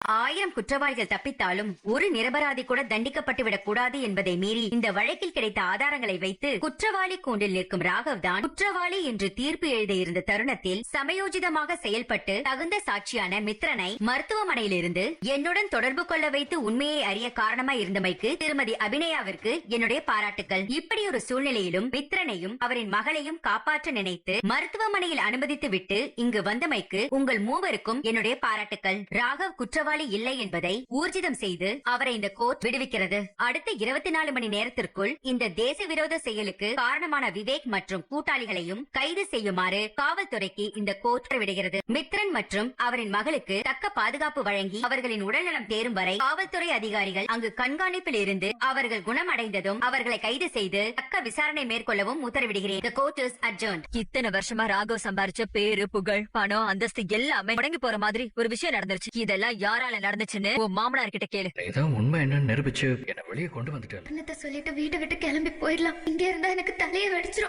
1000 குற்றவாளிகள் தப்பித்தாலும் ஒரு நிரபராதி கூட தண்டிக்கப்பட்டுவிடக் கூடாது என்பதை மீறி இந்த வழக்கில் கிடைத்த ஆதாரங்களை வைத்து குற்றவாளி கூண்டில் நிற்கும் ராகவ் தான் குற்றவாளி என்று தீர்ப்பு எழுத இருந்த தருணத்தில் சமயோஜிதமாக செயல்பட்டு தகுந்த சாட்சியான மித்ரனை மருத்துவமனையிலிருந்து என்னுடன் தொடர்பு கொள்ள வைத்து உண்மையை அறிய காரணமாய் இருந்தமைக்கு திருமதி அபிநயாவிற்கு என்னுடைய பாராட்டுக்கள். இப்படி ஒரு சூழ்நிலையிலும் மித்ரனையும் அவரின் மகளையும் காப்பாற்ற நினைத்து மருத்துவமனையில் அனுமதித்து விட்டு இங்கு வந்தமைக்கு உங்கள் மூவருக்கும் என்னுடைய பாராட்டுக்கள். ராகவ் குற்றவாளி இல்லை என்பதை ஊர்ஜிதம் செய்து அவரை இந்த கோர்ட் விடுவிக்கிறது. அடுத்த 24 மணி நேரத்திற்குள் இந்த தேச விரோத செயலுக்கு காரணமான விவேக் மற்றும் கூட்டாளிகளையும் கைது செய்யுமாறு காவல்துறைக்கு இந்த கோர்ட் விடுகிறது. மித்ரன் மற்றும் அவரின் மகளுக்கு தக்க பாதுகாப்பு வழங்கி அவர்களின் உடல்நலம் தேரும் வரை காவல்துறை அதிகாரிகள் அங்கு கண்காணிப்பில் இருந்து அவர்கள் குணமடைந்ததும் அவர்களை கைது செய்து தக்க விசாரணை மேற்கொள்ளவும் உத்தரவிடுகிறேன். The court is adjourned. இத்தனை வருஷமா ராகவ் சம்பாரிச்ச பேரு, புகழ், பணம், அந்தஸ்து எல்லாமே முடங்கி போற மாதிரி ஒரு விஷயம் நடந்துருச்சு. இதெல்லாம் யாரால நடந்துச்சுன்னு உன் மாமனார் கிட்ட கேளு. இதான் உண்மை என்னன்னு நிரூபிச்சு என்ன வெளியே கொண்டு வந்துட்டேன். சொல்லிட்டு வீட்டை விட்டு கிளம்பி போயிடலாம். இங்க இருந்தா எனக்கு தலையை வெடிச்சிரும்.